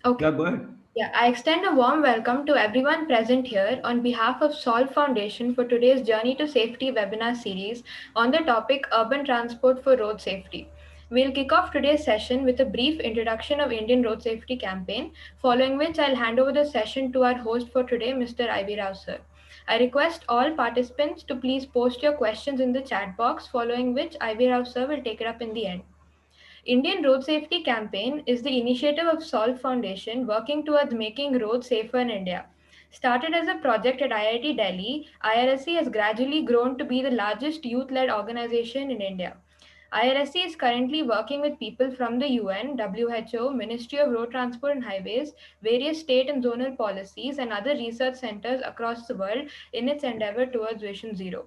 Okay. Yeah, go ahead. Yeah, I extend a warm welcome to everyone present here on behalf of Solve Foundation for today's Journey to Safety webinar series on the topic Urban Transport for Road Safety. We'll kick off today's session with a brief introduction of Indian Road Safety Campaign, following which I'll hand over the session to our host for today, Mr. Ivy Rao sir. I request all participants to please post your questions in the chat box, following which Ivy Rao sir will take it up in the end. Indian Road Safety Campaign is the initiative of Solve Foundation working towards making roads safer in India. Started as a project at IIT Delhi, IRSC has gradually grown to be the largest youth led organization in India. IRSC is currently working with people from the UN, WHO, Ministry of Road Transport and Highways, various state and zonal policies, and other research centers across the world in its endeavor towards Vision Zero.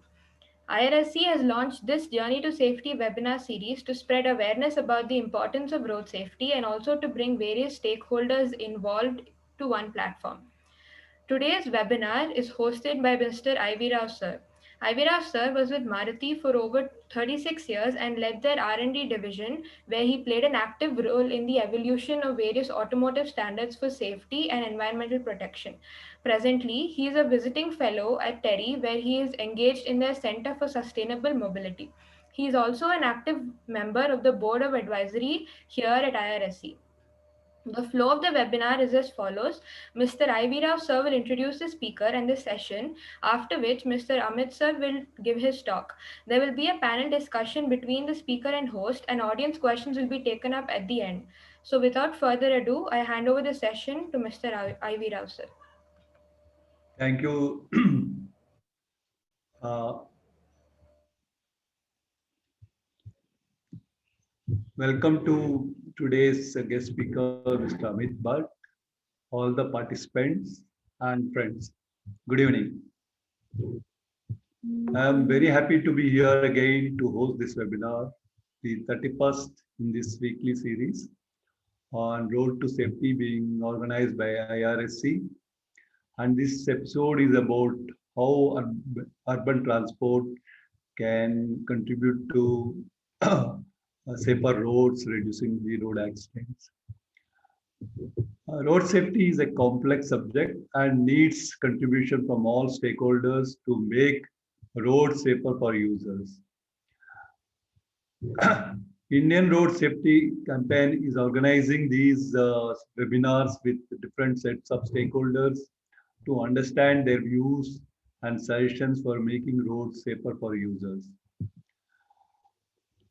IRSC has launched this Journey to Safety webinar series to spread awareness about the importance of road safety and also to bring various stakeholders involved to one platform. Today's webinar is hosted by Mr. Ivy Rao sir. Ivy Rao sir was with Maruti for over 36 years and led their R&D division where he played an active role in the evolution of various automotive standards for safety and environmental protection. Presently, he is a visiting fellow at TERI where he is engaged in their Center for Sustainable Mobility. He is also an active member of the Board of Advisory here at IRSC. The flow of the webinar is as follows. Mr. Ivy Rao sir will introduce the speaker and the session, after which Mr. Amit sir will give his talk. There will be a panel discussion between the speaker and host, and audience questions will be taken up at the end. So, without further ado, I hand over the session to Mr. Ivy Rao sir. Thank you. uh, Welcome to today's guest speaker, Mr. Amit Bhatt, all the participants and friends. Good evening. I am very happy to be here again to host this webinar, the 31st in this weekly series on road to safety being organized by IRSC. And this episode is about how urban transport can contribute to safer roads, reducing the road accidents. Road safety is a complex subject and needs contribution from all stakeholders to make roads safer for users. Indian Road Safety Campaign is organizing these webinars with different sets of stakeholders to understand their views and suggestions for making roads safer for users.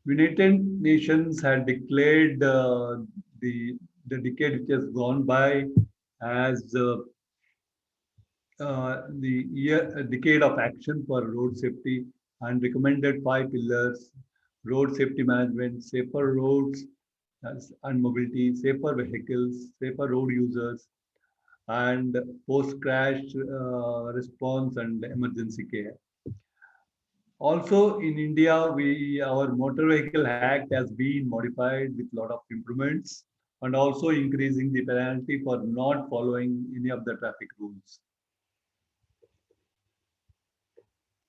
United Nations had declared the, the decade which has gone by as the year, a decade of action for road safety and recommended 5 pillars: road safety management, safer roads and mobility, safer vehicles, safer road users, and post-crash response and emergency care. Also in India, our Motor Vehicle Act has been modified with a lot of improvements and also increasing the penalty for not following any of the traffic rules.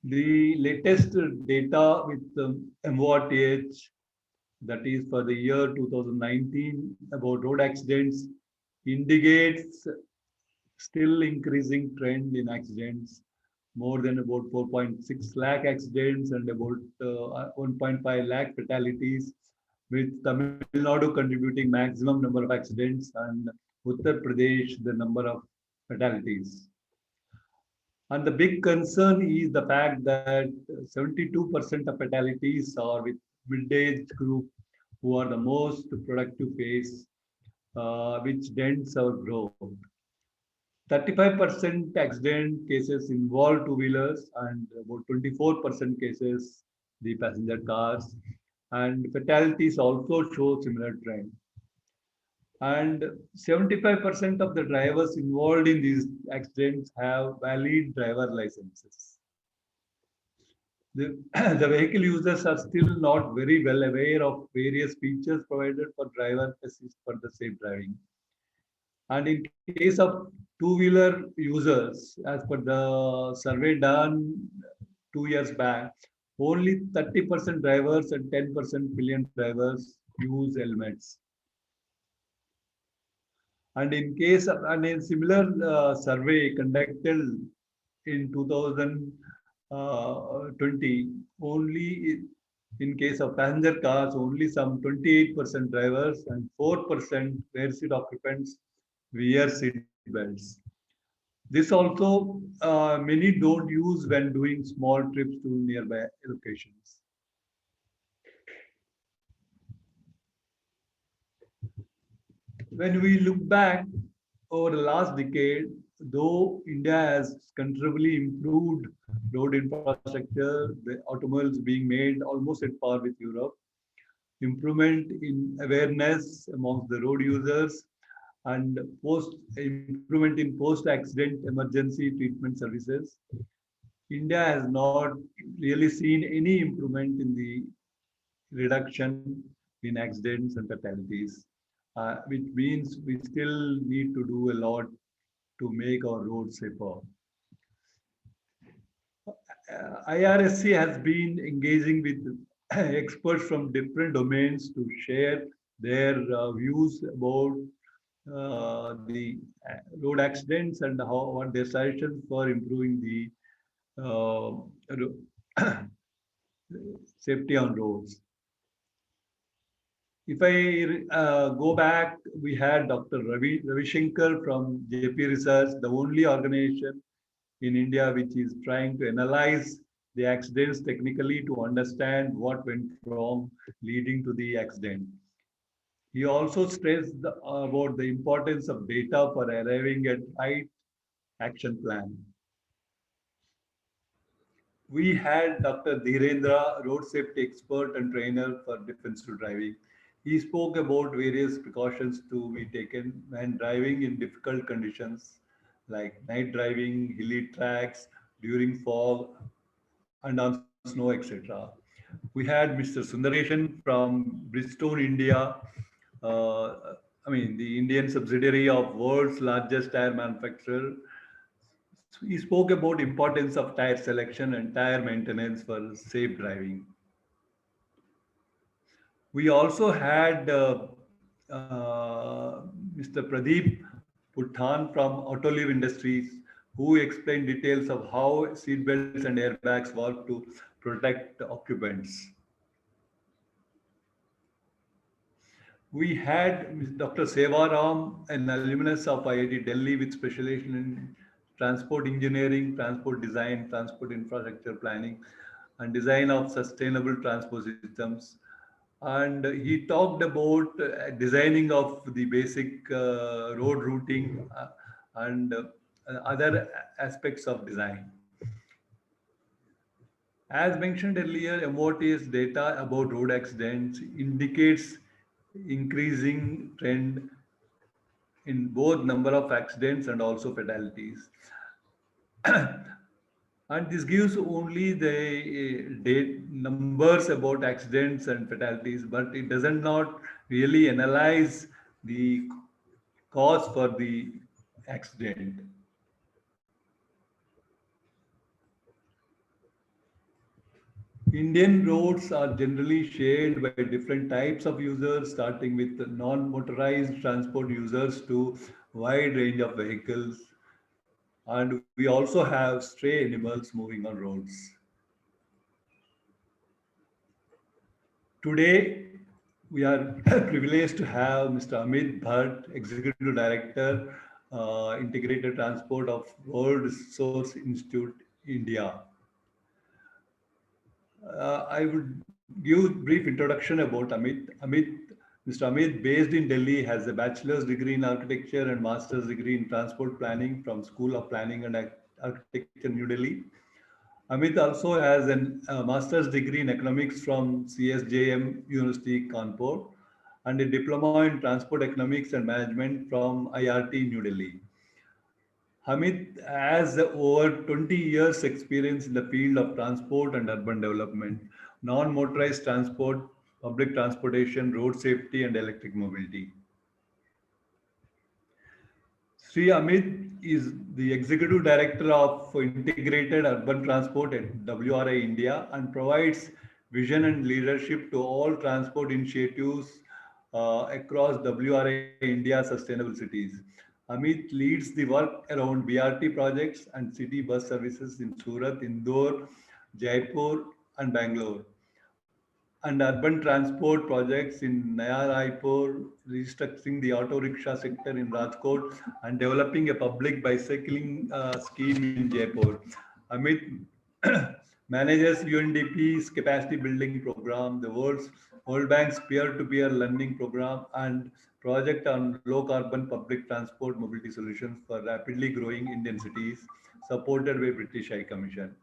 The latest data with MORTH, that is for the year 2019, about road accidents, indicates still increasing trend in accidents, more than about 4.6 lakh accidents and about 1.5 lakh fatalities, with Tamil Nadu contributing maximum number of accidents and Uttar Pradesh the number of fatalities. And the big concern is the fact that 72% of fatalities are with mid-age group who are the most productive phase, which dents our growth. 35% accident cases involve two-wheelers and about 24% cases the passenger cars. And fatalities also show similar trend. And 75% of the drivers involved in these accidents have valid driver licenses. The, the vehicle users are still not very well aware of various features provided for driver assist for the safe driving. And in case of two-wheeler users, as per the survey done 2 years back, only 30% drivers and 10% pillion drivers use helmets. And in case of, and a similar survey conducted in 2020, only in case of passenger cars, only some 28% drivers and 4% rear seat occupants wear seat belts. This also many don't use when doing small trips to nearby locations. When we look back over the last decade, though India has considerably improved road infrastructure, the automobiles being made almost at par with Europe, improvement in awareness amongst the road users, and post improvement in post-accident emergency treatment services, India has not really seen any improvement in the reduction in accidents and fatalities, which means we still need to do a lot to make our roads safer. IRSC has been engaging with experts from different domains to share their views about the road accidents and how what their suggestions for improving the safety on roads. If I go back, we had Dr. Ravi Shankar from JP Research, the only organization in India which is trying to analyze the accidents technically to understand what went wrong leading to the accident. He also stressed about the importance of data for arriving at right action plan. We had Dr. Dhirendra, road safety expert and trainer for defensive driving. He spoke about various precautions to be taken when driving in difficult conditions like night driving, hilly tracks, during fog, and on snow, etc. We had Mr. Sundaresan from Bridgestone India, uh, I mean, the Indian subsidiary of world's largest tire manufacturer. He spoke about importance of tire selection and tire maintenance for safe driving. We also had Mr. Pradeep Puthan from Autoliv Industries, who explained details of how seatbelts and airbags work to protect occupants. We had Dr. Sevaram, an alumnus of IIT Delhi with specialization in transport engineering, transport design, transport infrastructure planning, and design of sustainable transport systems. And he talked about designing of the basic road routing and other aspects of design. As mentioned earlier, MOT's data about road accidents indicates increasing trend in both number of accidents and also fatalities. And this gives only the date numbers about accidents and fatalities, but it doesn't not really analyze the cause for the accident. Indian roads are generally shared by different types of users, starting with non-motorized transport users to wide range of vehicles. And we also have stray animals moving on roads. Today, we are privileged to have Mr. Amit Bhatt, Executive Director, Integrated Transport of World Resource Institute, India. I would give brief introduction about Amit. Mr. Amit, based in Delhi, has a bachelor's degree in architecture and master's degree in transport planning from School of Planning and Architecture, New Delhi. Amit also has a master's degree in economics from CSJM University, Kanpur, and a diploma in transport economics and management from IRT, New Delhi. Hamid has over 20 years experience in the field of transport and urban development, non-motorized transport, public transportation, road safety, and electric mobility. Sri Amit is the Executive Director of Integrated Urban Transport at WRI India and provides vision and leadership to all transport initiatives across WRA India Sustainable Cities. Amit leads the work around BRT projects and city bus services in Surat, Indore, Jaipur, and Bangalore, and urban transport projects in Naya Raipur, restructuring the auto rickshaw sector in Rajkot, and developing a public bicycling scheme in Jaipur. Amit manages UNDP's capacity building program, the World Bank's peer-to-peer learning program, and project on low carbon public transport mobility solutions for rapidly growing Indian cities, supported by British High Commission.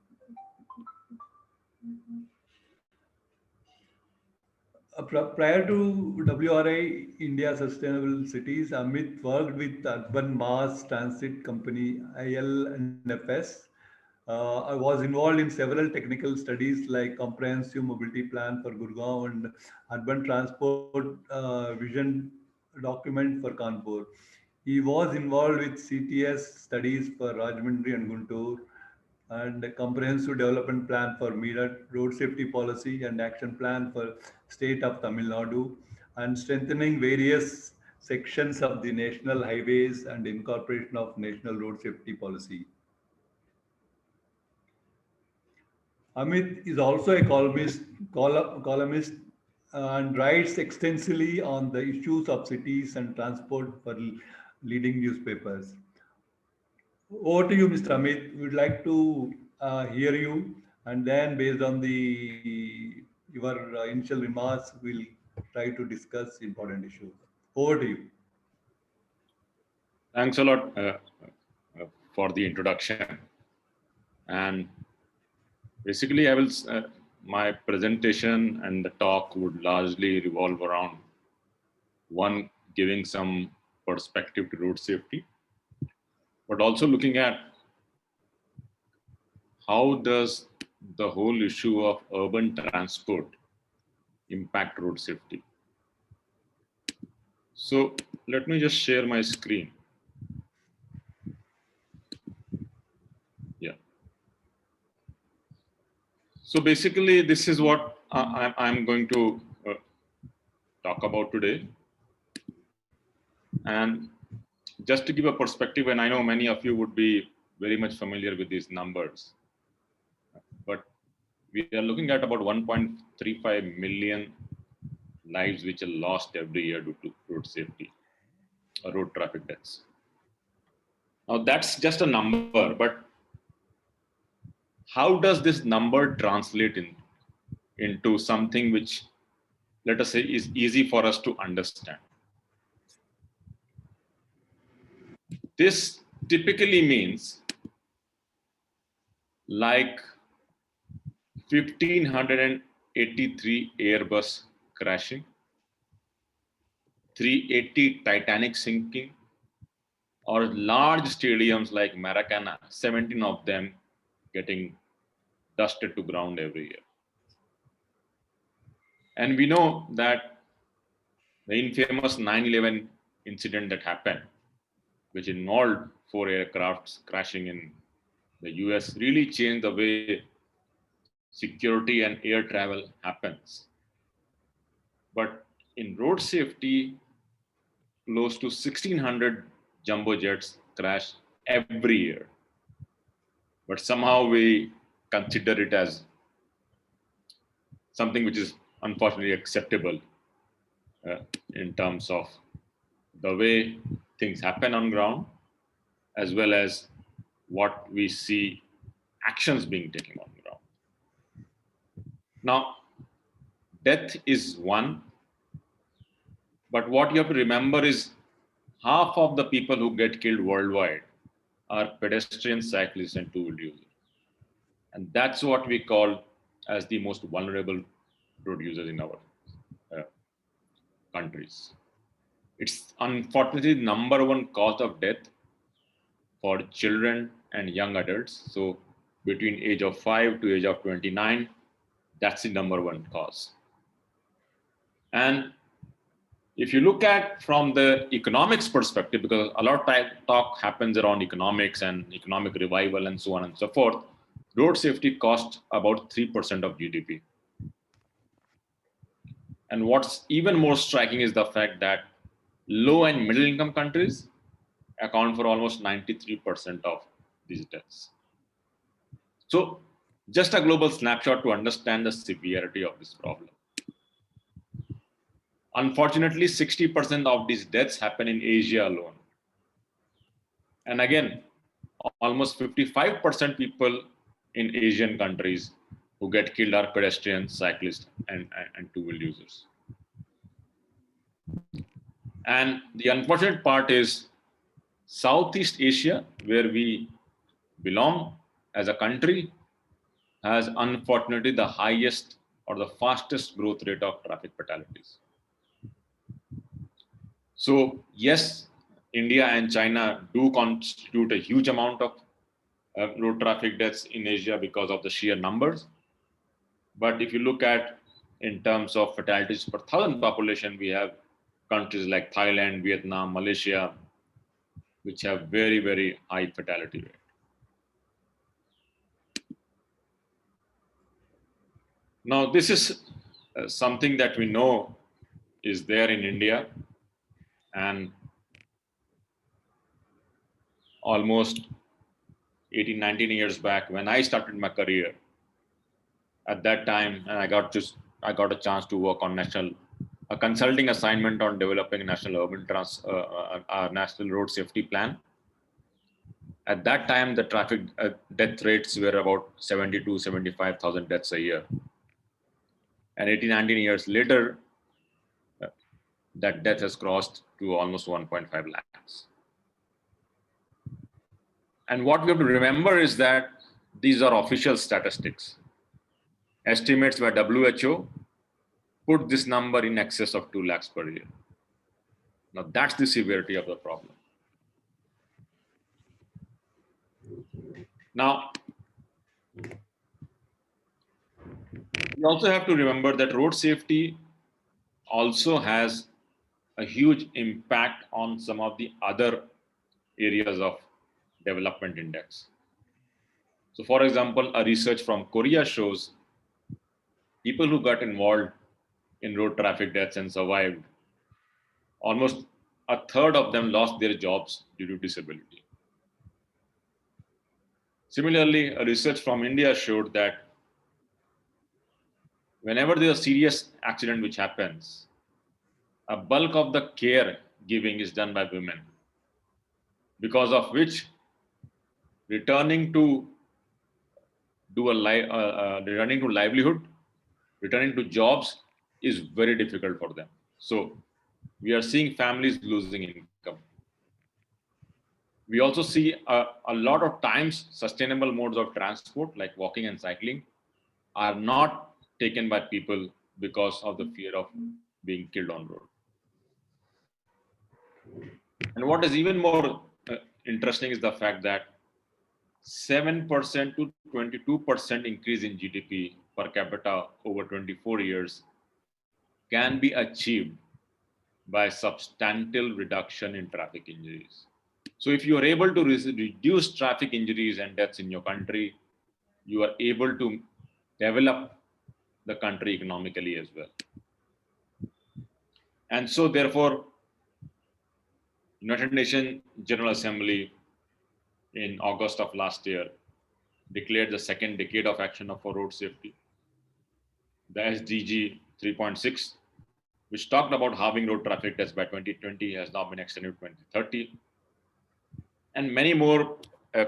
Prior to WRI India Sustainable Cities, Amit worked with Urban Mass Transit Company ILNFS. I was involved in several technical studies like comprehensive mobility plan for Gurgaon and urban transport vision document for Kanpur. He was involved with CTS studies for Rajahmundry and Guntur, and a comprehensive development plan for Meerut, road safety policy and action plan for state of Tamil Nadu, and strengthening various sections of the national highways and incorporation of national road safety policy. Amit is also a columnist and writes extensively on the issues of cities and transport for leading newspapers. Over to you, Mr. Amit. We'd like to hear you, and then based on the your initial remarks, we'll try to discuss important issues. Over to you. Thanks a lot for the introduction. And basically, my presentation and the talk would largely revolve around one, giving some perspective to road safety, but also looking at how does the whole issue of urban transport impact road safety. So let me just share my screen. Yeah. So basically, this is what I'm going to talk about today. And just to give a perspective, and I know many of you would be very much familiar with these numbers, but we are looking at about 1.35 million lives which are lost every year due to road safety or road traffic deaths. Now that's just a number, but how does this number translate into something which, let us say, is easy for us to understand? This typically means like 1,583 Airbus crashing, 380 Titanic sinking, or large stadiums like Maracana, 17 of them getting dusted to ground every year. And we know that the infamous 9/11 incident that happened, which involved 4 aircrafts crashing in the US, really changed the way security and air travel happens. But in road safety, close to 1,600 jumbo jets crash every year. But somehow we consider it as something which is unfortunately acceptable in terms of the way things happen on ground, as well as what we see actions being taken on ground. Now, death is one, but what you have to remember is half of the people who get killed worldwide are pedestrians, cyclists, and two-wheel users. And that's what we call as the most vulnerable road users in our countries. It's unfortunately the number one cause of death for children and young adults. So between age of 5 to age of 29, that's the number one cause. And if you look at from the economics perspective, because a lot of talk happens around economics and economic revival and so on and so forth, road safety costs about 3% of GDP. And what's even more striking is the fact that low and middle income countries account for almost 93% of these deaths. So just a global snapshot to understand the severity of this problem. Unfortunately, 60% of these deaths happen in Asia alone. And again, almost 55% people in Asian countries who get killed are pedestrians, cyclists, and two-wheel users. And the unfortunate part is Southeast Asia, where we belong as a country, has unfortunately the highest or the fastest growth rate of traffic fatalities. So yes, India and China do constitute a huge amount of road traffic deaths in Asia because of the sheer numbers. But if you look at in terms of fatalities per thousand population, we have countries like Thailand, Vietnam, Malaysia, which have very, very high fatality rate. Now, this is something that we know is there in India, and almost 18, 19 years back when I started my career, at that time, and I got a chance to work on a consulting assignment on developing a national national road safety plan. At that time, the traffic death rates were about 72, 75,000 deaths a year. And 18, 19 years later, that death has crossed to almost 1.5 lakhs. And what we have to remember is that these are official statistics. Estimates by WHO put this number in excess of 2 lakhs per year. Now that's the severity of the problem. Now, we also have to remember that road safety also has a huge impact on some of the other areas of development index. So for example, a research from Korea shows people who got involved in road traffic deaths and survived, almost a third of them lost their jobs due to disability. Similarly, a research from India showed that whenever there's a serious accident which happens, a bulk of the care giving is done by women, because of which returning to livelihood, returning to jobs is very difficult for them. So we are seeing families losing income. We also see a lot of times sustainable modes of transport like walking and cycling are not taken by people because of the fear of being killed on road. And what is even more interesting is the fact that 7% to 22% increase in GDP per capita over 24 years can be achieved by substantial reduction in traffic injuries. So if you are able to reduce traffic injuries and deaths in your country, you are able to develop the country economically as well. And so therefore, United Nations General Assembly in August of last year declared the second decade of action for road safety. The SDG 3.6, which talked about halving road traffic deaths by 2020, has now been extended to 2030. And many more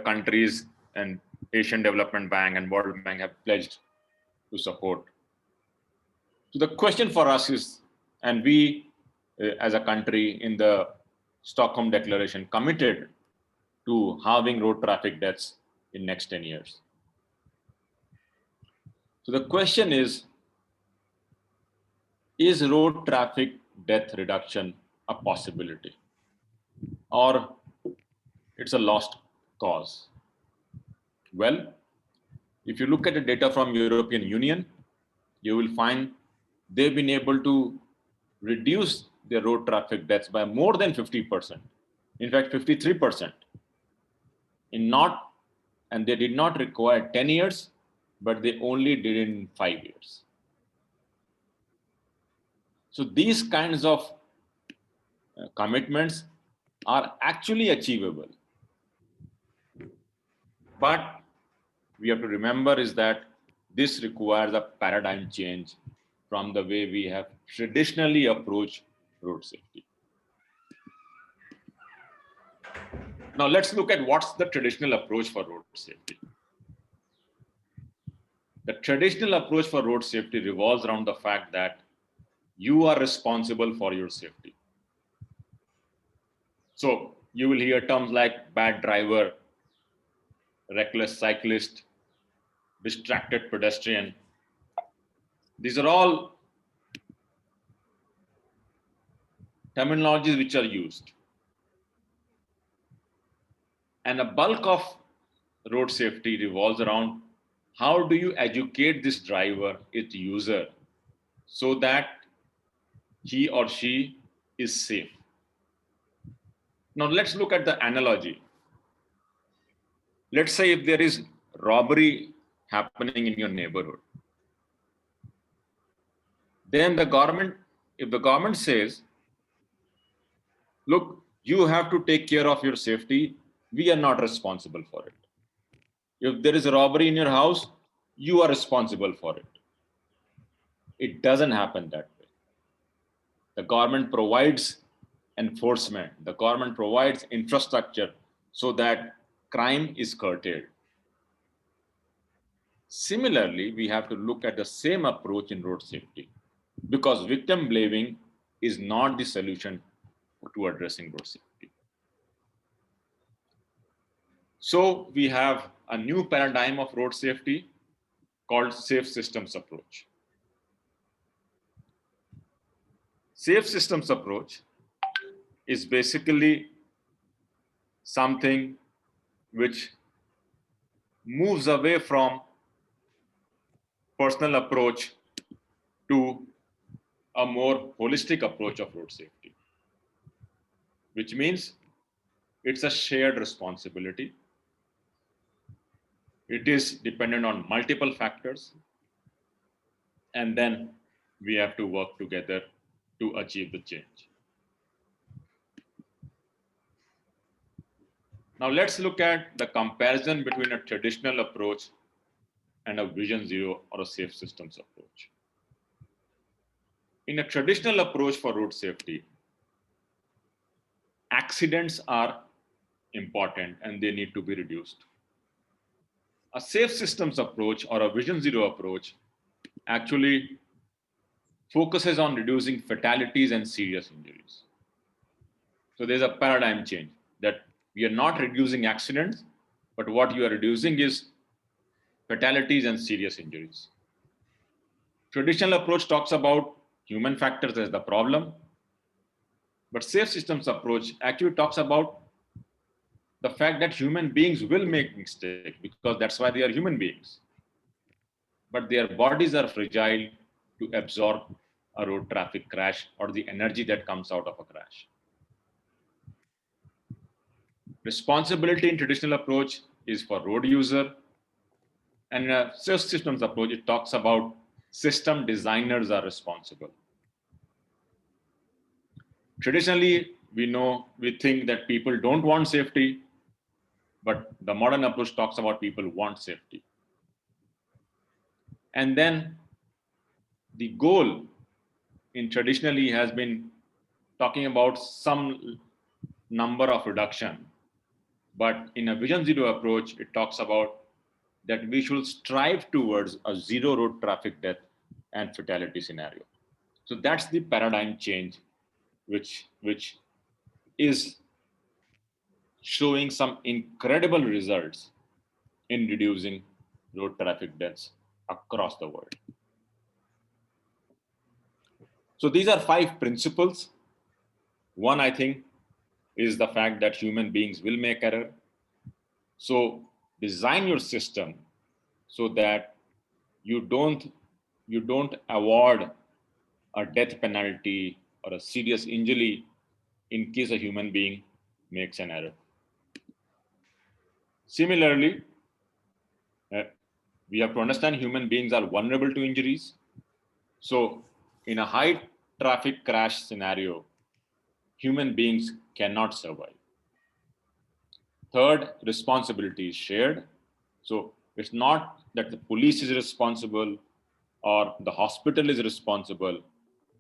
countries and Asian Development Bank and World Bank have pledged to support. So the question for us is, and we as a country in the Stockholm Declaration committed to halving road traffic deaths in next 10 years. So the question is road traffic death reduction a possibility, or it's a lost cause? Well, if you look at the data from European Union, you will find they've been able to reduce their road traffic deaths by more than 50%. In fact, 53%. And they did not require 10 years, but they only did it in 5 years. So these kinds of commitments are actually achievable. But we have to remember is that this requires a paradigm change from the way we have traditionally approached road safety. Now let's look at what's the traditional approach for road safety. The traditional approach for road safety revolves around the fact that you are responsible for your safety. So you will hear terms like bad driver, reckless cyclist, distracted pedestrian. These are all terminologies which are used. And a bulk of road safety revolves around how do you educate this driver, its user, so that he or she is safe. Now let's look at the analogy. Let's say if there is robbery happening in your neighborhood, then if the government says, look, you have to take care of your safety, we are not responsible for it. If there is a robbery in your house, you are responsible for it. It doesn't happen that way. The government provides enforcement, the government provides infrastructure so that crime is curtailed. Similarly, we have to look at the same approach in road safety, because victim blaming is not the solution to addressing road safety. So we have a new paradigm of road safety called safe systems approach. Safe systems approach is basically something which moves away from personal approach to a more holistic approach of road safety, which means it's a shared responsibility. It is dependent on multiple factors, and then we have to work together to achieve the change. Now let's look at the comparison between a traditional approach and a Vision Zero or a safe systems approach. In a traditional approach for road safety, accidents are important and they need to be reduced. A safe systems approach or a Vision Zero approach actually focuses on reducing fatalities and serious injuries. So there's a paradigm change that we are not reducing accidents, but what you are reducing is fatalities and serious injuries. Traditional approach talks about human factors as the problem, but safe systems approach actually talks about the fact that human beings will make mistakes because that's why they are human beings. But their bodies are fragile to absorb a road traffic crash or the energy that comes out of a crash. Responsibility in traditional approach is for road user, and in a safe systems approach, it talks about system designers are responsible. Traditionally, we think that people don't want safety, but the modern approach talks about people want safety. And then the goal in traditionally has been talking about some number of reduction, but in a Vision Zero approach, it talks about that we should strive towards a zero road traffic death and fatality scenario. So that's the paradigm change, which is showing some incredible results in reducing road traffic deaths across the world. So these are 5 principles. One, I think, is the fact that human beings will make error. So design your system so that you don't award a death penalty or a serious injury in case a human being makes an error. Similarly, we have to understand human beings are vulnerable to injuries. So in a high traffic crash scenario, human beings cannot survive. Third, responsibility is shared. So it's not that the police is responsible or the hospital is responsible,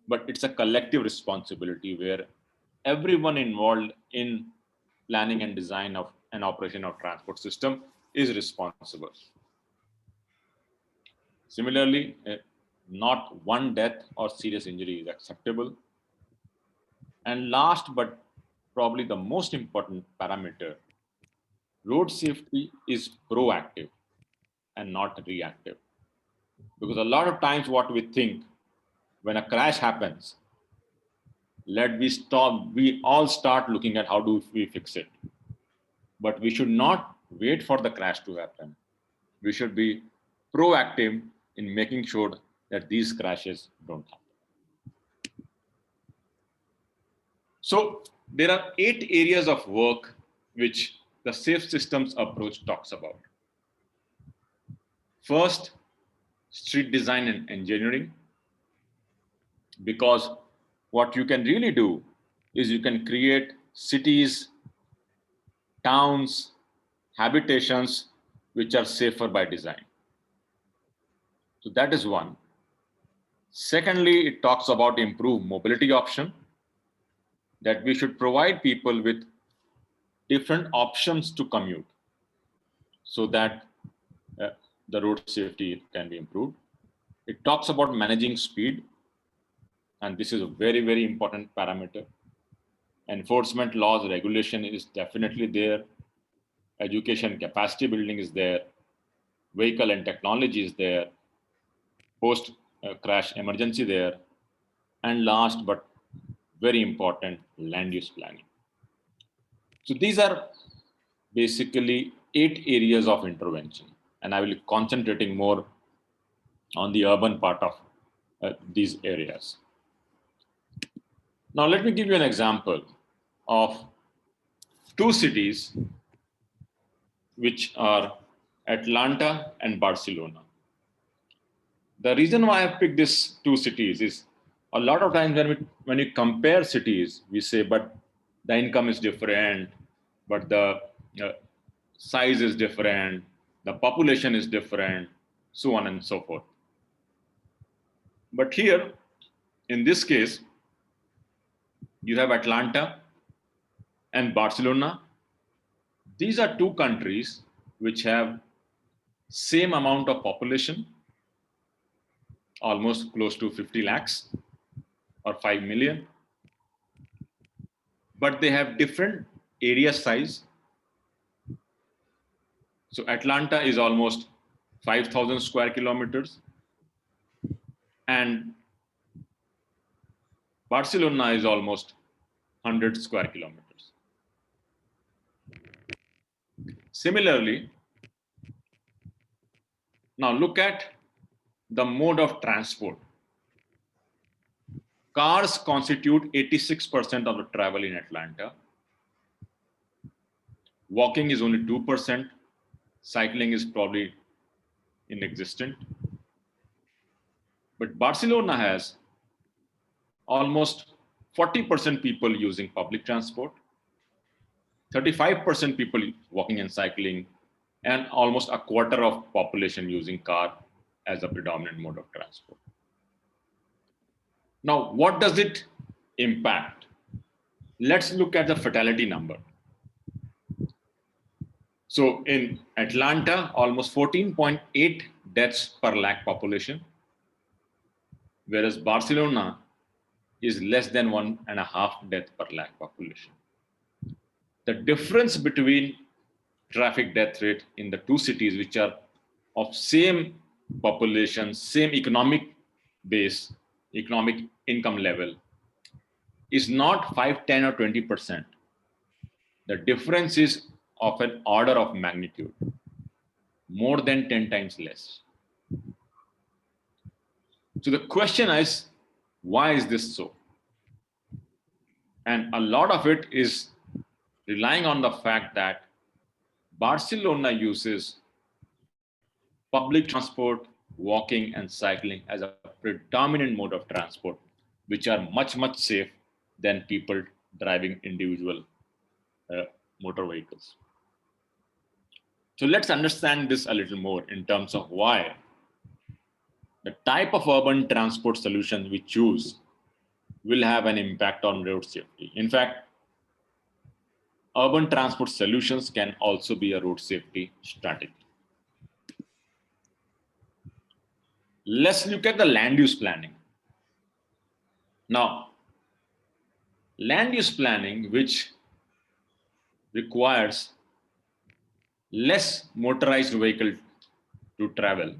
but it's a collective responsibility where everyone involved in planning and design of an operation of transport system is responsible. Similarly, not one death or serious injury is acceptable. And last, but probably the most important parameter, road safety is proactive and not reactive. Because a lot of times what we think when a crash happens, we all start looking at how do we fix it. But we should not wait for the crash to happen. We should be proactive in making sure that these crashes don't happen. So there are 8 areas of work which the safe systems approach talks about. First, street design and engineering, because what you can really do is you can create cities, towns, habitations which are safer by design. So that is one. Secondly, it talks about improved mobility option, that we should provide people with different options to commute so that the road safety can be improved. It talks about managing speed, and this is a very, very important parameter. Enforcement laws, regulation is definitely there. Education capacity building is there. Vehicle and technology is there. Post crash emergency there. And last but very important, land use planning. So these are basically 8 areas of intervention, and I will be concentrating more on the urban part of these areas. Now let me give you an example of 2 cities which are Atlanta and Barcelona. The reason why I picked these 2 cities is a lot of times when we compare cities, we say, but the income is different, but the size is different, the population is different, so on and so forth. But here, in this case, you have Atlanta and Barcelona. These are 2 countries which have same amount of population, almost close to 50 lakhs or 5 million, but they have different area size. So Atlanta is almost 5,000 square kilometers and Barcelona is almost 100 square kilometers. Similarly, now look at the mode of transport. Cars constitute 86% of the travel in Atlanta. Walking is only 2%. Cycling is probably inexistent. But Barcelona has almost 40% people using public transport, 35% people walking and cycling, and almost a quarter of population using car as a predominant mode of transport. Now, what does it impact? Let's look at the fatality number. So in Atlanta, almost 14.8 deaths per lakh population, whereas Barcelona is less than 1.5 death per lakh population. The difference between traffic death rate in the 2 cities, which are of same population, same economic base, economic income level, is not 5, 10, or 20%. The difference is of an order of magnitude, more than 10 times less. So the question is, why is this so? And a lot of it is relying on the fact that Barcelona uses public transport, walking, and cycling as a predominant mode of transport, which are much, much safe than people driving individual motor vehicles. So let's understand this a little more in terms of why the type of urban transport solution we choose will have an impact on road safety. In fact, urban transport solutions can also be a road safety strategy. Let's look at the land use planning. Now, land use planning, which requires less motorized vehicle to travel,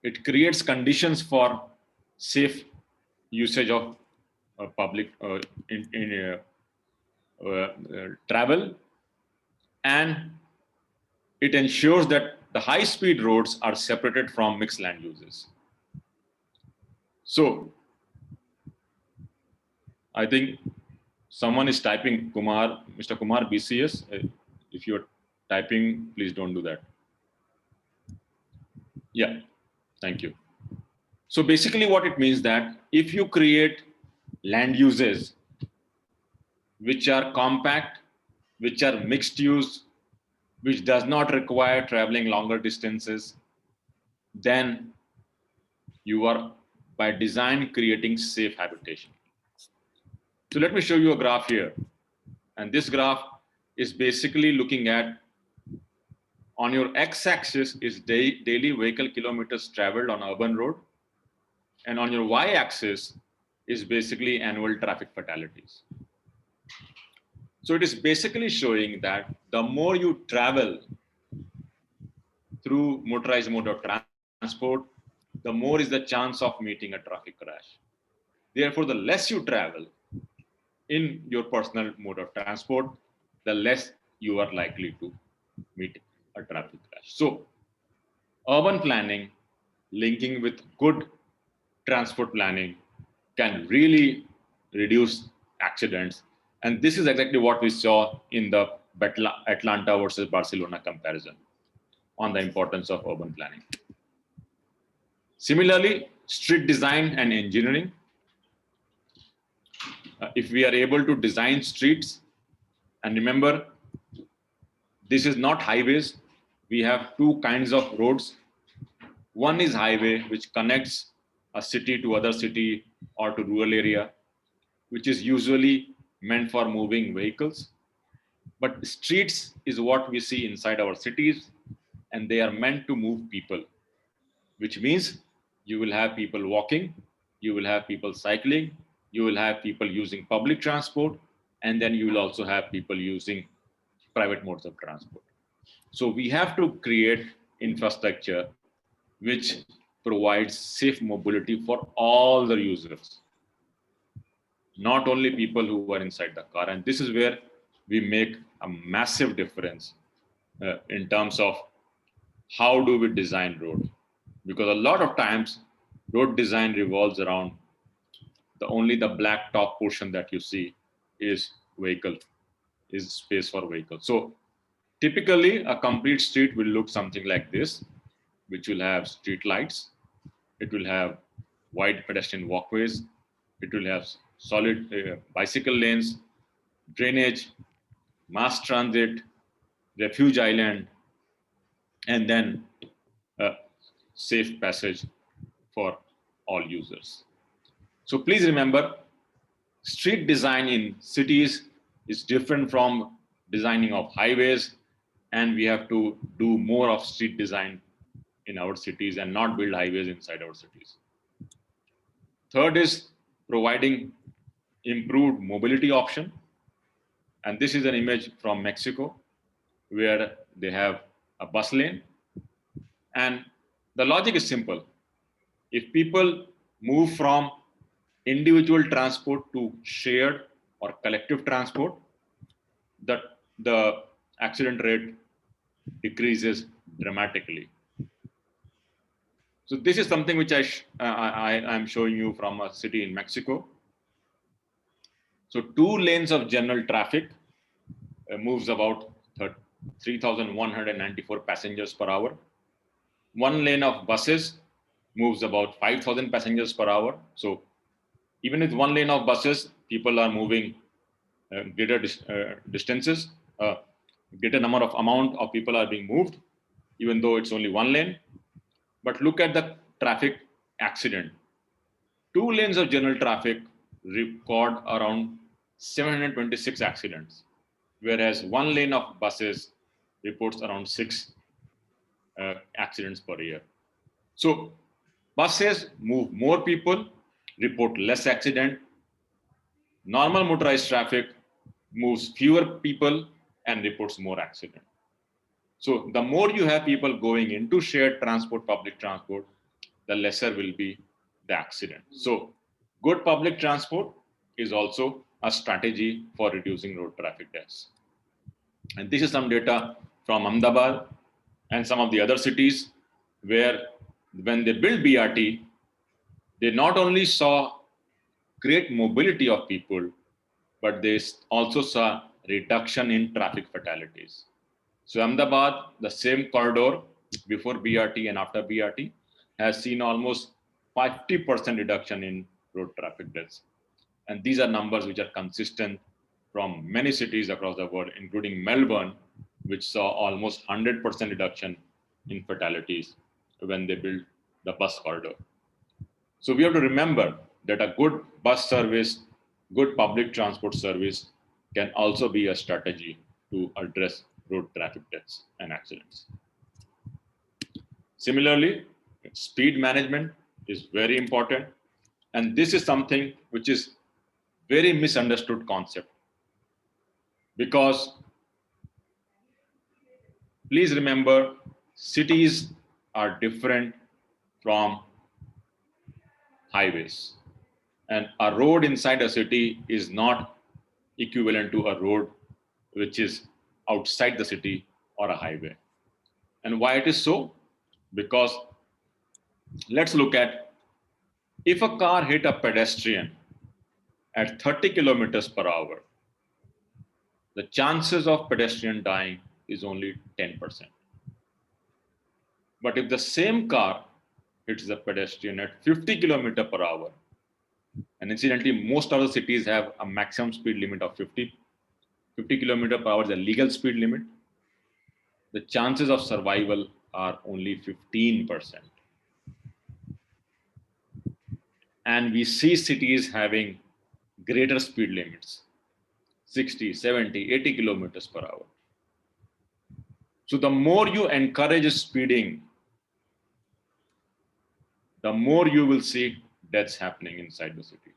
it creates conditions for safe usage of public travel, and it ensures that the high-speed roads are separated from mixed land uses. So I think someone is typing, Kumar, Mr. Kumar BCS. If you're typing, please don't do that. Yeah, thank you. So basically what it means that if you create land uses which are compact, which are mixed use, which does not require traveling longer distances, then you are by design creating safe habitation. So let me show you a graph here. And this graph is basically looking at, on your x-axis is daily vehicle kilometers traveled on urban road, and on your y-axis is basically annual traffic fatalities. So it is basically showing that the more you travel through motorized mode of transport, the more is the chance of meeting a traffic crash. Therefore, the less you travel in your personal mode of transport, the less you are likely to meet a traffic crash. So urban planning linking with good transport planning can really reduce accidents. And this is exactly what we saw in the Atlanta versus Barcelona comparison on the importance of urban planning. Similarly, street design and engineering. If we are able to design streets, and remember, this is not highways. We have two kinds of roads. One is highway, which connects a city to other city or to rural area, which is usually meant for moving vehicles. But streets is what we see inside our cities, and they are meant to move people, which means you will have people walking, you will have people cycling, you will have people using public transport, and then you will also have people using private modes of transport. So we have to create infrastructure which provides safe mobility for all the users, not only people who are inside the car. And this is where we make a massive difference in terms of how do we design road. Because a lot of times road design revolves around only the black top portion that you see is vehicle, is space for vehicle. So typically a complete street will look something like this, which will have street lights, it will have wide pedestrian walkways, it will have solid bicycle lanes, drainage, mass transit, refuge island, and then safe passage for all users. So please remember, street design in cities is different from designing of highways, and we have to do more of street design in our cities and not build highways inside our cities. Third is providing improved mobility option. And this is an image from Mexico where they have a bus lane. And the logic is simple. If people move from individual transport to shared or collective transport, the accident rate decreases dramatically. So this is something which I am showing you from a city in Mexico. So 2 lanes of general traffic moves about 3,194 passengers per hour. 1 lane of buses moves about 5,000 passengers per hour. So even with one lane of buses, people are moving greater distances, greater number of amount of people are being moved, even though it's only one lane. But look at the traffic accident. 2 lanes of general traffic record around 726 accidents, whereas one lane of buses reports around 6 accidents per year. So buses move more people, report less accident. Normal motorized traffic moves fewer people and reports more accident. So the more you have people going into shared transport, public transport, the lesser will be the accident. So good public transport is also a strategy for reducing road traffic deaths. And this is some data from Ahmedabad and some of the other cities where when they built BRT, they not only saw great mobility of people, but they also saw reduction in traffic fatalities. So Ahmedabad, the same corridor before BRT and after BRT, has seen almost 50% reduction in road traffic deaths. And these are numbers which are consistent from many cities across the world, including Melbourne, which saw almost 100% reduction in fatalities when they built the bus corridor. So we have to remember that a good bus service, good public transport service can also be a strategy to address road traffic deaths and accidents. Similarly, speed management is very important. And this is something which is very misunderstood concept. Because please remember, cities are different from highways. And a road inside a city is not equivalent to a road which is outside the city or a highway. And why it is so? Because let's look at, if a car hit a pedestrian at 30 kilometers per hour, the chances of pedestrian dying is only 10%. But if the same car hits the pedestrian at 50 kilometers per hour, and incidentally, most other cities have a maximum speed limit of 50 kilometers per hour is the legal speed limit, the chances of survival are only 15%. And we see cities having greater speed limits, 60, 70, 80 kilometers per hour. So the more you encourage speeding, the more you will see deaths happening inside the city.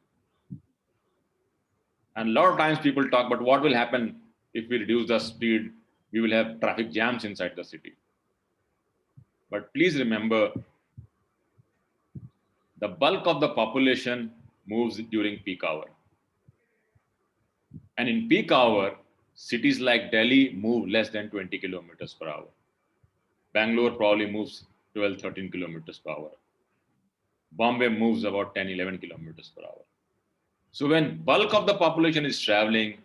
And a lot of times people talk about what will happen if we reduce the speed, we will have traffic jams inside the city. But please remember, the bulk of the population moves during peak hour. And in peak hour, cities like Delhi move less than 20 kilometers per hour. Bangalore probably moves 12, 13 kilometers per hour. Bombay moves about 10, 11 kilometers per hour. So when bulk of the population is traveling,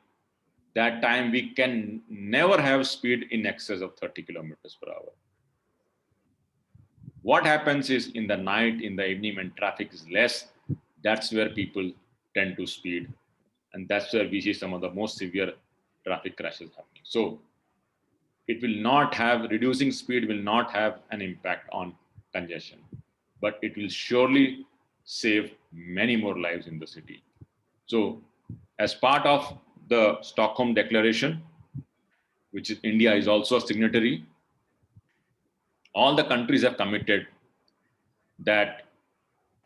that time we can never have speed in excess of 30 kilometers per hour. What happens is in the night, in the evening, when traffic is less, that's where people tend to speed. And that's where we see some of the most severe traffic crashes happening. So it will not have, reducing speed will not have an impact on congestion, but it will surely save many more lives in the city. So as part of the Stockholm Declaration, which is India is also a signatory, all the countries have committed that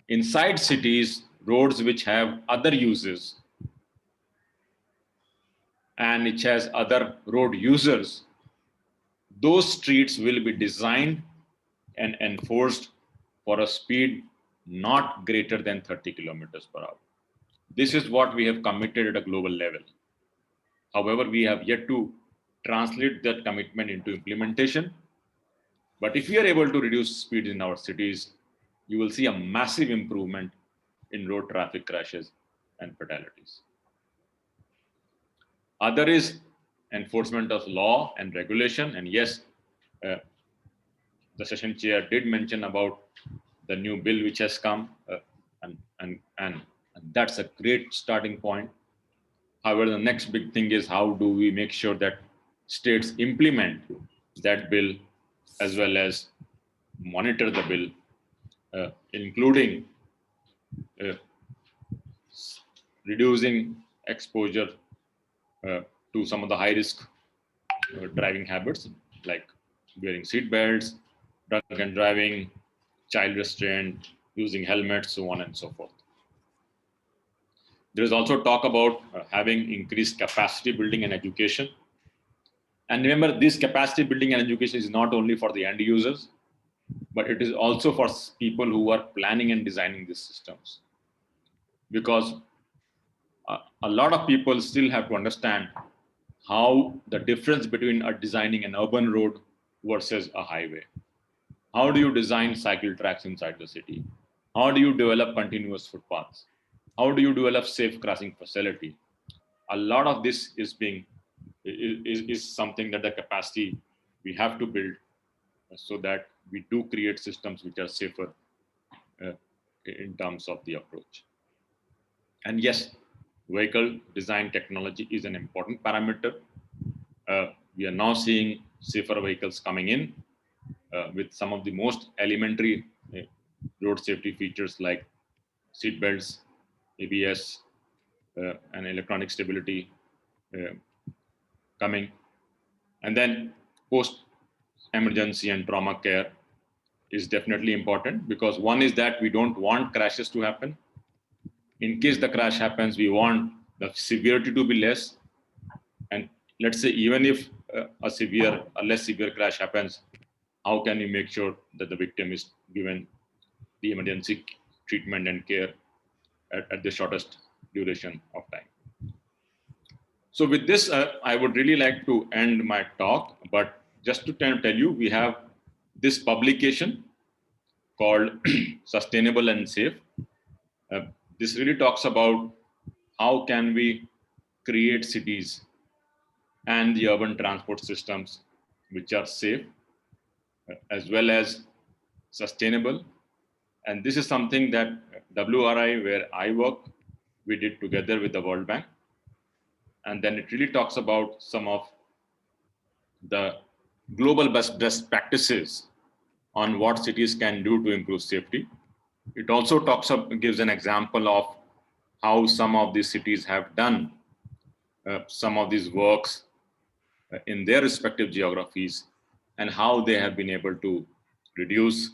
inside cities, roads which have other uses and which has other road users, those streets will be designed and enforced for a speed not greater than 30 kilometers per hour. This is what we have committed at a global level. However, we have yet to translate that commitment into implementation. But if we are able to reduce speed in our cities, you will see a massive improvement in road traffic crashes and fatalities. Other is enforcement of law and regulation. And yes, the session chair did mention about the new bill which has come, and that's a great starting point. However, the next big thing is how do we make sure that states implement that bill as well as monitor the bill, including reducing exposure to some of the high risk driving habits like wearing seat belts, drunken driving, child restraint, using helmets, so on and so forth. There is also talk about having increased capacity building and education. And remember, this capacity building and education is not only for the end users, but it is also for people who are planning and designing these systems. Because a lot of people still have to understand how the difference between designing an urban road versus a highway. How do you design cycle tracks inside the city? How do you develop continuous footpaths? How do you develop safe crossing facility? A lot of this is something that the capacity we have to build so that we do create systems which are safer in terms of the approach. And yes, vehicle design technology is an important parameter. We are now seeing safer vehicles coming in with some of the most elementary road safety features like seat belts, ABS, and electronic stability coming. And then post emergency and trauma care is definitely important, because one is that we don't want crashes to happen. In case the crash happens, we want the severity to be less. And let's say even if a less severe crash happens, how can we make sure that the victim is given the emergency treatment and care at the shortest duration of time? So with this, I would really like to end my talk, but just to tell you, we have this publication called Sustainable and Safe. This really talks about how can we create cities and the urban transport systems which are safe as well as sustainable. And this is something that WRI, where I work, we did together with the World Bank. And then it really talks about some of the global best practices on what cities can do to improve safety. It also gives an example of how some of these cities have done some of these works in their respective geographies and how they have been able to reduce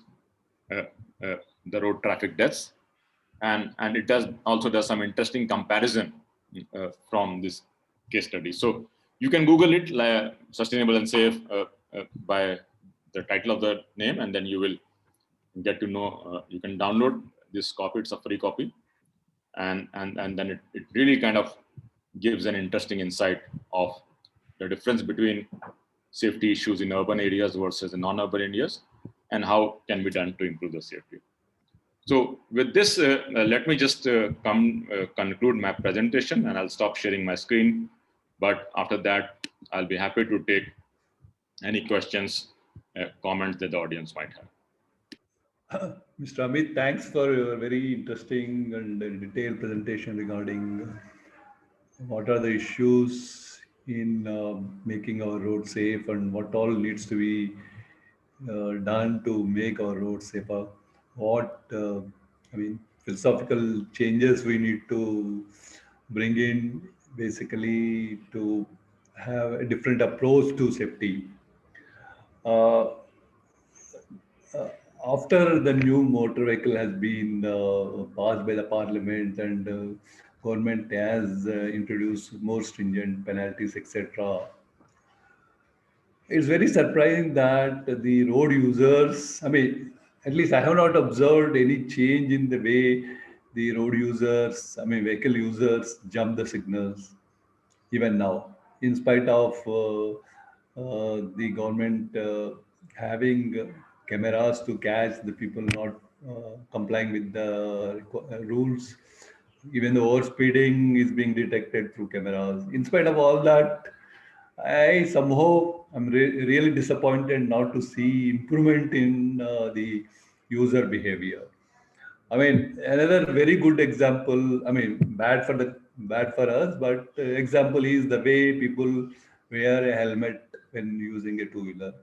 the road traffic deaths. And it also does some interesting comparison from this case study. So you can Google it, Sustainable and Safe, by the title of the name, and then you will get to know, you can download this copy, it's a free copy. And then it really kind of gives an interesting insight of the difference between safety issues in urban areas versus in non-urban areas, and how can be done to improve the safety. So with this, let me just conclude my presentation, and I'll stop sharing my screen. But after that, I'll be happy to take any questions, comments that the audience might have. Mr. Amit, thanks for your very interesting and detailed presentation regarding what are the issues in making our road safe and what all needs to be done to make our roads safer. What philosophical changes we need to bring in basically to have a different approach to safety. After the new motor vehicle has been passed by the parliament and government has introduced more stringent penalties, etc. It's very surprising that the road users, at least I have not observed any change in the way the road users, vehicle users jump the signals even now, in spite of the government having cameras to catch the people not complying with the rules. Even the overspeeding is being detected through cameras. In spite of all that, I'm really disappointed not to see improvement in the user behavior. I mean, another very good example. I mean, bad for us, but example is the way people wear a helmet when using a two-wheeler.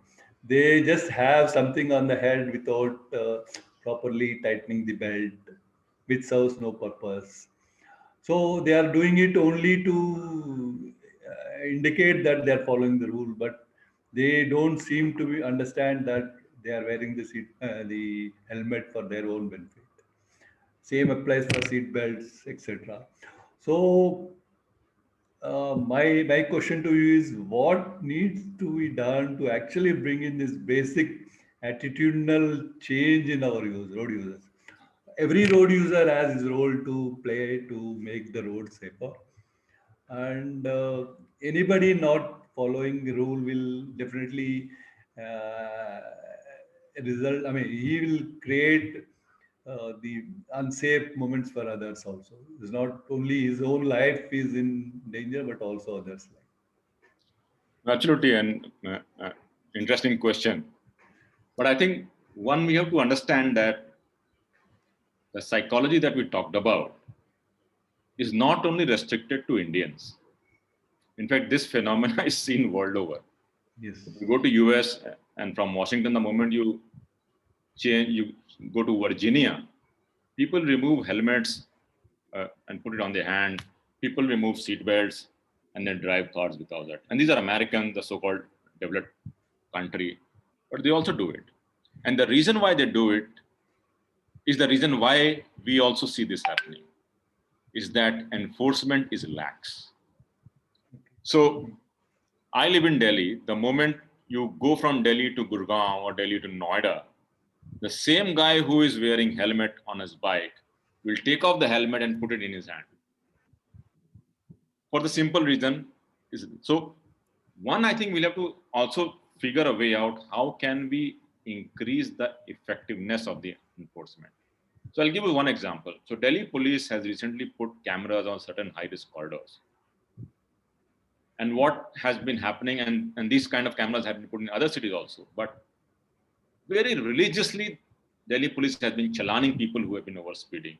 They just have something on the head without properly tightening the belt, which serves no purpose. So they are doing it only to indicate that they are following the rule, but they don't seem to understand that they are wearing the helmet for their own benefit. Same applies for seat belts, etc. So my question to you is, what needs to be done to actually bring in this basic attitudinal change in our road users? Every road user has his role to play to make the road safer, and anybody not following the rule will definitely uh, result. I mean, he will create the unsafe moments for others also. It's not only his own life is in danger, but also others' life. Absolutely, and interesting question. But I think one, we have to understand that the psychology that we talked about is not only restricted to Indians. In fact, this phenomena is seen world over. Yes. You go to US and from Washington, the moment you go to Virginia, people remove helmets and put it on their hand. People remove seat belts and then drive cars without that. And these are Americans, the so-called developed country, but they also do it. And the reason why they do it is the reason why we also see this happening, is that enforcement is lax. So I live in Delhi. The moment you go from Delhi to Gurgaon or Delhi to Noida, the same guy who is wearing helmet on his bike will take off the helmet and put it in his hand. For the simple reason is, so one, I think we'll have to also figure a way out how can we increase the effectiveness of the enforcement. So I'll give you one example. So Delhi police has recently put cameras on certain high risk corridors. And what has been happening, and these kind of cameras have been put in other cities also, but very religiously, Delhi police has been chalaning people who have been overspeeding.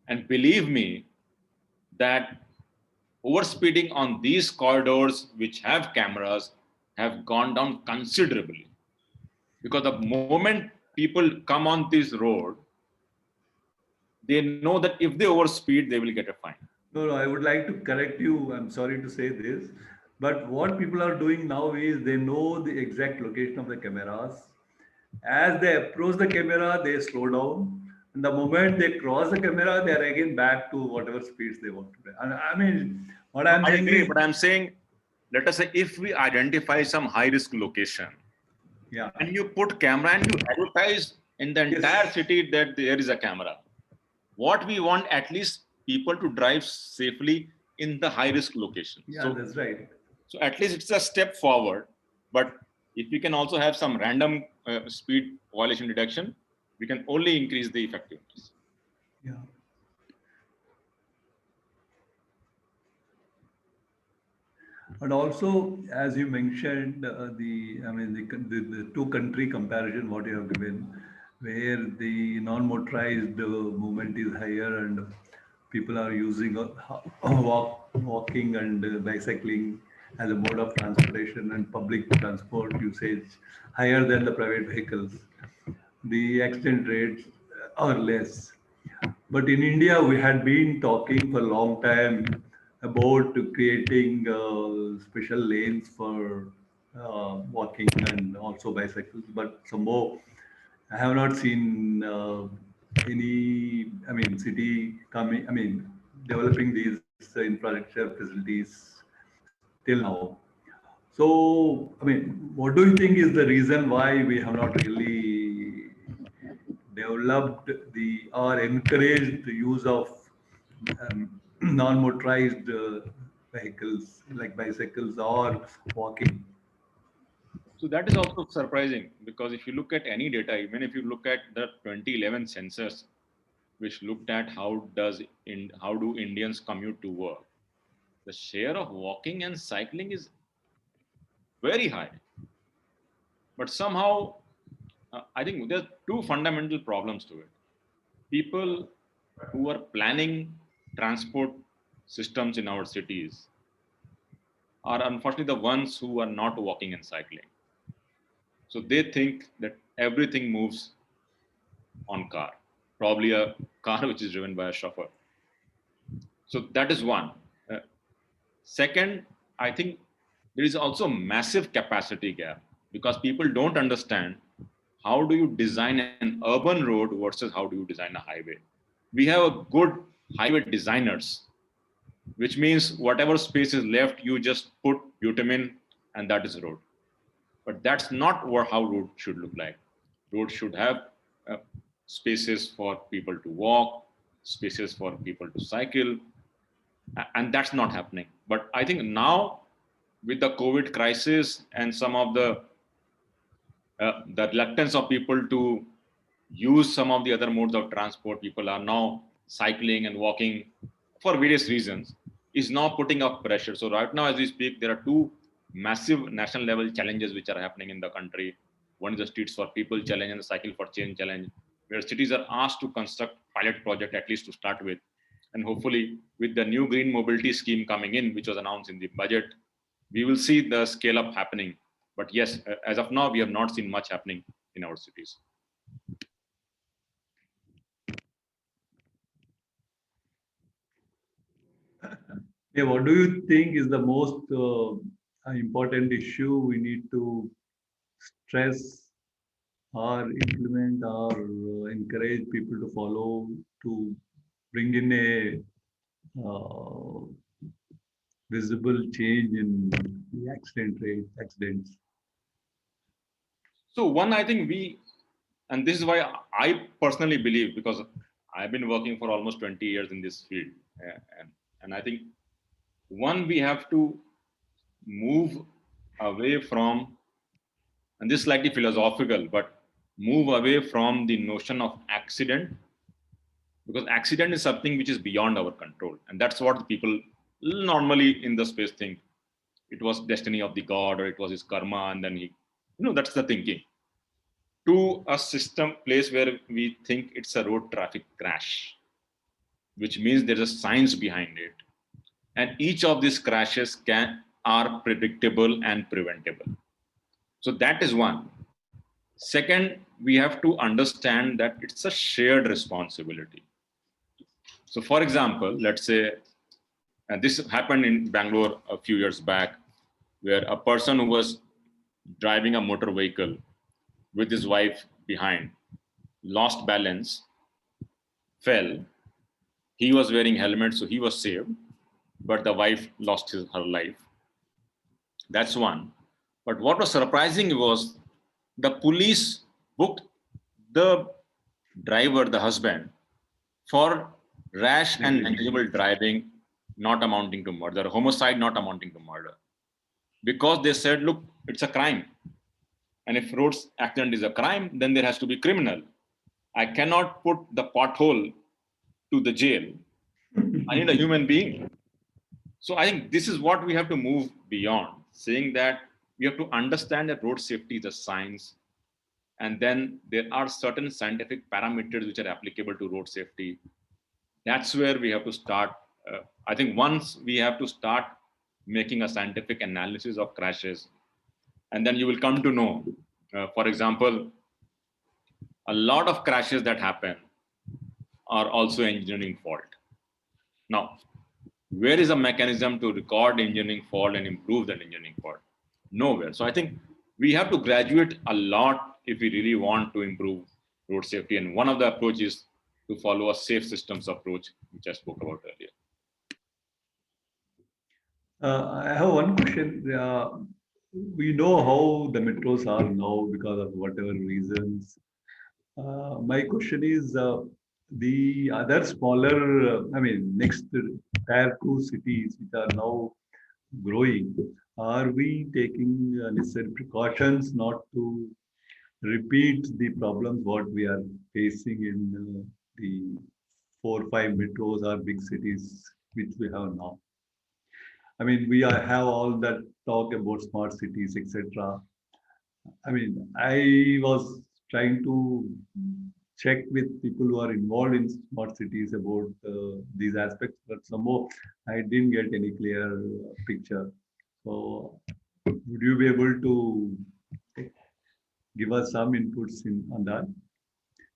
And believe me, that overspeeding on these corridors which have cameras have gone down considerably. Because the moment people come on this road, they know that if they overspeed, they will get a fine. No, I would like to correct you. I'm sorry to say this, but what people are doing now is they know the exact location of the cameras. As they approach the camera, they slow down. And the moment they cross the camera, they are again back to whatever speeds they want to do. And I mean, what I'm I saying agree, is, but I'm saying, let us say if we identify some high risk location yeah, and you put camera and you advertise in the entire yes, city that there is a camera, what we want, at least people to drive safely in the high risk location. yeah, that's right. So at least it's a step forward. But if we can also have some random speed violation detection, we can only increase the effectiveness. Yeah. And also, as you mentioned, the two country comparison, what you have given, where the non-motorized movement is higher and people are using walking and bicycling as a mode of transportation and public transport usage higher than the private vehicles. The accident rates are less. But in India, we had been talking for a long time about creating special lanes for walking and also bicycles. But somehow, I have not seen any, I mean, city coming, I mean, developing these infrastructure facilities till now. So, I mean, what do you think is the reason why we have not really developed the or encouraged the use of non-motorized vehicles like bicycles or walking? So that is also surprising, because if you look at any data, even if you look at the 2011 census, which looked at how do Indians commute to work, the share of walking and cycling is very high. But somehow I think there are two fundamental problems to it. People who are planning transport systems in our cities are unfortunately the ones who are not walking and cycling. So they think that everything moves on car, probably a car which is driven by a chauffeur. So that is one. Uh, Second, I think there is also a massive capacity gap because people don't understand how do you design an urban road versus how do you design a highway. We have a good highway designers, which means whatever space is left, you just put bitumen and that is road. But that's not what, how road should look like. Road should have uh, spaces for people to walk, spaces for people to cycle, and that's not happening. But I think now with the COVID crisis and some of the reluctance of people to use some of the other modes of transport, people are now cycling and walking for various reasons, is now putting up pressure. So right now, as we speak, there are two massive national level challenges which are happening in the country. One is the Streets for People challenge and the Cycle for Change challenge, where cities are asked to construct pilot project at least to start with. And hopefully with the new green mobility scheme coming in, which was announced in the budget, we will see the scale up happening. But yes, as of now, we have not seen much happening in our cities. Yeah, what do you think is the most important issue we need to stress or implement or encourage people to follow to bring in a uh, visible change in the accident rate, accidents? So one, I think and this is why I personally believe, because I've been working for almost 20 years in this field, and I think one, we have to move away from, and this is slightly philosophical, but move away from the notion of accident, because accident is something which is beyond our control, and that's what the people normally in the space think. It was destiny of the god, or it was his karma, and then that's the thinking. To a system place where we think it's a road traffic crash, which means there's a science behind it, and each of these crashes are predictable and preventable. So that is one. Second, we have to understand that it's a shared responsibility. So for example, let's say, and this happened in Bangalore a few years back, where a person who was driving a motor vehicle with his wife behind lost balance, fell. He was wearing helmet, so he was saved, but the wife lost her life. That's one. But what was surprising was the police booked the driver, the husband, for rash and negligible driving, not amounting to murder, homicide not amounting to murder, because they said, look, it's a crime. And if road accident is a crime, then there has to be criminal. I cannot put the pothole to the jail. I need a human being. So I think this is what we have to move beyond, saying that we have to understand that road safety is a science. And then there are certain scientific parameters which are applicable to road safety. That's where we have to start. I think once we have to start making a scientific analysis of crashes, and then you will come to know, for example, a lot of crashes that happen are also engineering fault. Now, where is a mechanism to record engineering fault and improve that engineering fault? Nowhere. So I think we have to graduate a lot if we really want to improve road safety. And one of the approaches to follow a safe systems approach, which I spoke about earlier. I have one question. We know how the metros are now because of whatever reasons. My question is the other smaller, next tier two cities which are now growing, are we taking necessary precautions not to repeat the problems what we are facing in the 4 or 5 metros or big cities which we have now? Have all that talk about smart cities, etc. I was trying to check with people who are involved in smart cities about these aspects, but somehow I didn't get any clear picture. So, would you be able to give us some inputs on that?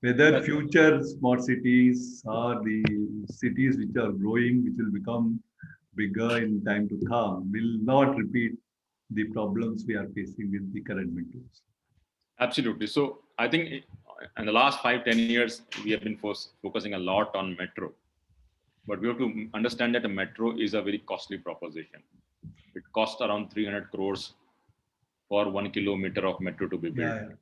Whether Yes. future smart cities are the cities which are growing, which will become bigger in time to come, will not repeat the problems we are facing with the current metros. Absolutely. So I think in the last 5-10 years, we have been focusing a lot on metro, but we have to understand that a metro is a very costly proposition. It costs around 300 crores for 1 kilometer of metro to be built. Yeah,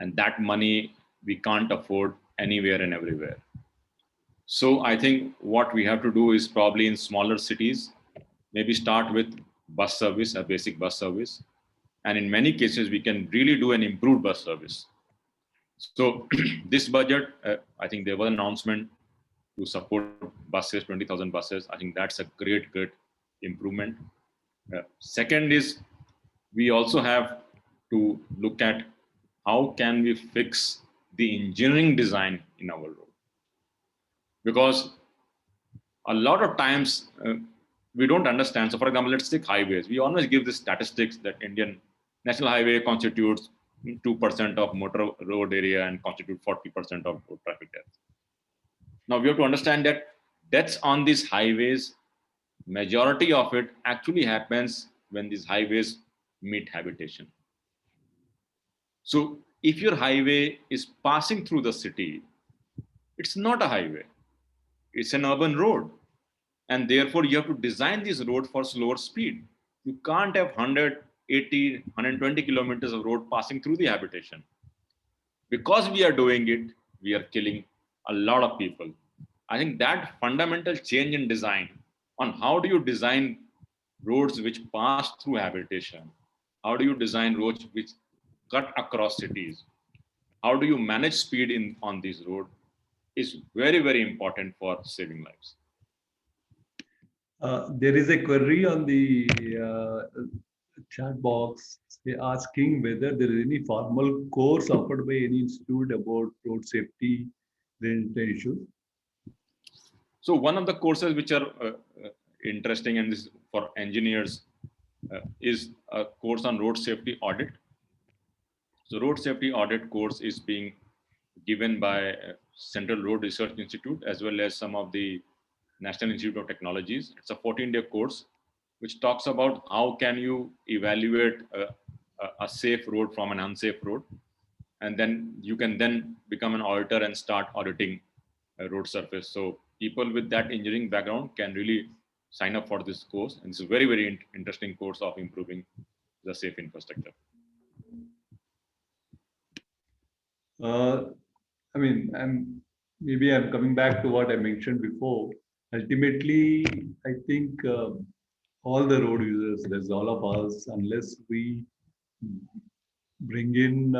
And that money we can't afford anywhere and everywhere. So I think what we have to do is probably in smaller cities, maybe start with bus service, a basic bus service. And in many cases, we can really do an improved bus service. So this budget, I think there was an announcement to support buses, 20,000 buses. I think that's a great improvement. Second is we also have to look at how can we fix the engineering design in our road, because a lot of times we don't understand. So for example, let's take highways. We always give the statistics that Indian national highway constitutes 2% of motor road area and constitute 40% of road traffic deaths. Now we have to understand that deaths on these highways, majority of it actually happens when these highways meet habitation. So if your highway is passing through the city, it's not a highway, it's an urban road. And therefore you have to design this road for slower speed. You can't have 180, 120 kilometers of road passing through the habitation. Because we are doing it, we are killing a lot of people. I think that fundamental change in design on how do you design roads which pass through habitation, how do you design roads which cut across cities, how do you manage speed on this road is very important for saving lives. There is a query on the chat box asking whether there is any formal course offered by any institute about road safety related issues. So one of the courses which are interesting, and this is for engineers, is a course on road safety audit. So road safety audit course is being given by Central Road Research Institute as well as some of the National Institute of Technologies. It's a 14-day course which talks about how can you evaluate a safe road from an unsafe road, and then you can then become an auditor and start auditing a road surface. So people with that engineering background can really sign up for this course, and it's a very interesting course of improving the safe infrastructure. I mean, I'm coming back to what I mentioned before. Ultimately, I think all the road users, there's all of us, unless we bring in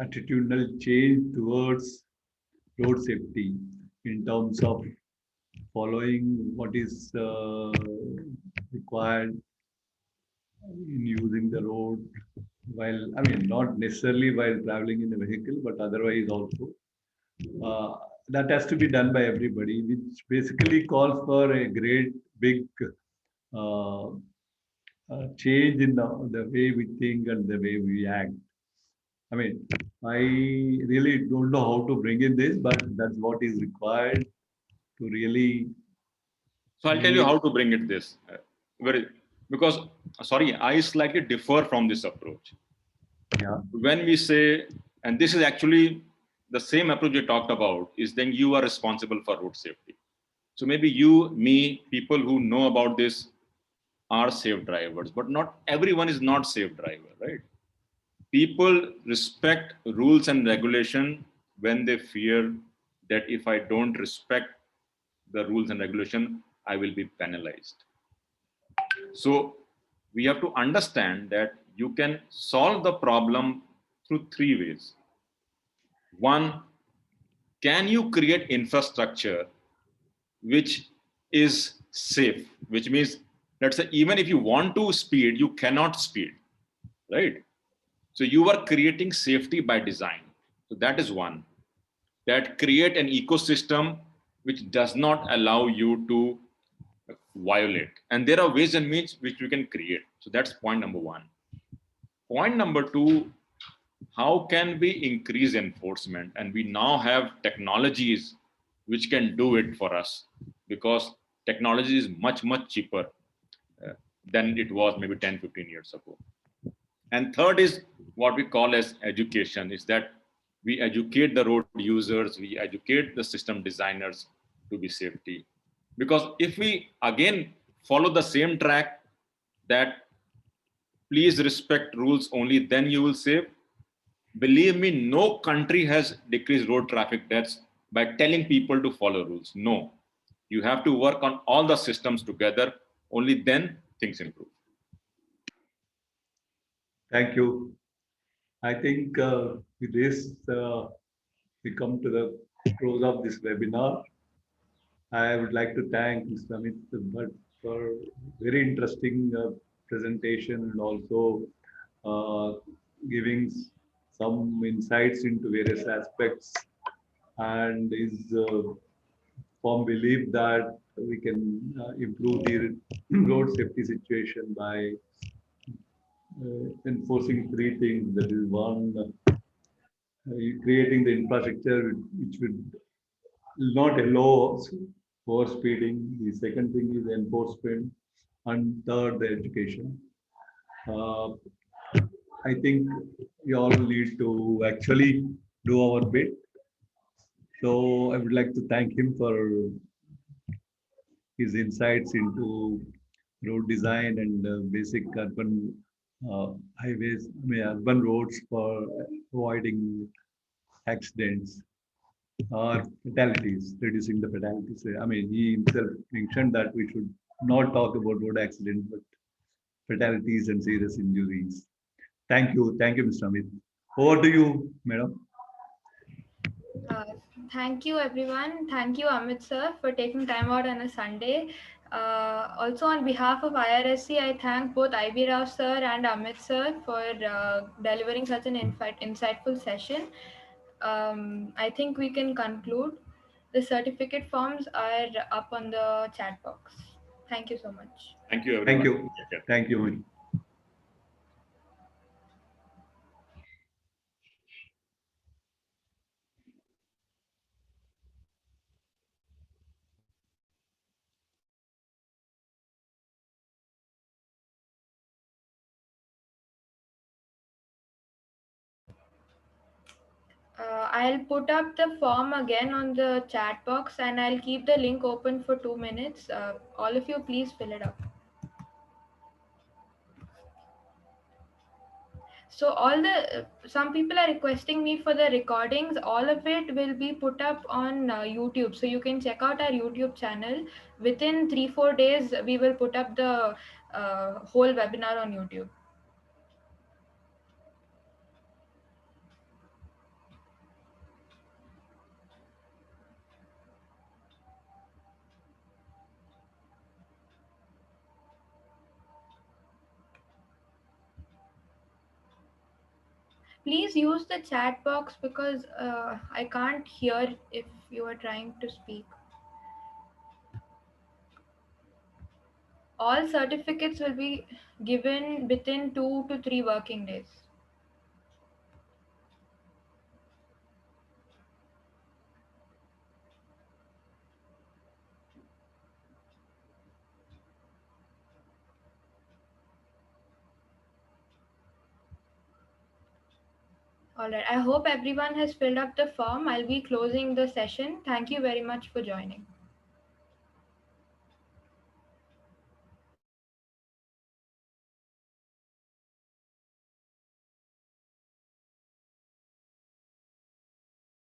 attitudinal change towards road safety in terms of following what is required in using the road while, not necessarily while traveling in a vehicle, but otherwise also. That has to be done by everybody, which basically calls for a great big uh, change in the way we think and the way we act. I really don't know how to bring in this, but that's what is required to really. So I'll tell you how to bring it this. Because, sorry, I slightly differ from this approach. Yeah. When we say, and this is actually the same approach we talked about, is then you are responsible for road safety. So maybe you, me, people who know about this are safe drivers, but not everyone is not safe driver, right? People respect rules and regulation when they fear that if I don't respect the rules and regulation, I will be penalized. So we have to understand that you can solve the problem through three ways. One, can you create infrastructure which is safe, which means, let's say, even if you want to speed, you cannot speed, right? So you are creating safety by design. So that is one. That create an ecosystem which does not allow you to violate. And there are ways and means which we can create. So that's point number one. Point number two, how can we increase enforcement? And we now have technologies which can do it for us, because technology is much, much cheaper than it was maybe 10, 15 years ago. And third is what we call as education, is that we educate the road users, we educate the system designers to be safety. Because if we again follow the same track that please respect rules, only then you will save, believe me, no country has decreased road traffic deaths by telling people to follow rules. No, you have to work on all the systems together, only then things improve. Thank you. I think with this, we come to the close of this webinar. I would like to thank Mr. Amit Bhatt for very interesting presentation, and also uh, giving some insights into various aspects, and his firm belief that we can improve the road safety situation by enforcing three things. That is one, creating the infrastructure which would not allow over speeding. The second thing is enforcement, and third, the education. Uh, I think we all need to actually do our bit. So I would like to thank him for his insights into road design and basic urban highways, I mean, urban roads for avoiding accidents or fatalities, reducing the fatalities. I mean, he himself mentioned that we should not talk about road accidents, but fatalities and serious injuries. Thank you, Mr. Amit. Over to you, madam. Uh, Thank you, everyone. Thank you, Amit sir, for taking time out on a Sunday. Also, on behalf of IRSC, I thank both IB Rao sir and Amit sir for delivering such an insightful session. I think we can conclude. The certificate forms are up on the chat box. Thank you so much. Thank you, Thank everyone. you. Take care. Thank you. I'll put up the form again on the chat box and I'll keep the link open for 2 minutes. All of you, please fill it up. So some people are requesting me for the recordings. All of it will be put up on YouTube. So you can check out our YouTube channel. Within 3-4 days, we will put up the whole webinar on YouTube. Please use the chat box because I can't hear if you are trying to speak. All certificates will be given within 2 to 3 working days. All right. I hope everyone has filled up the form. I'll be closing the session. Thank you very much for joining.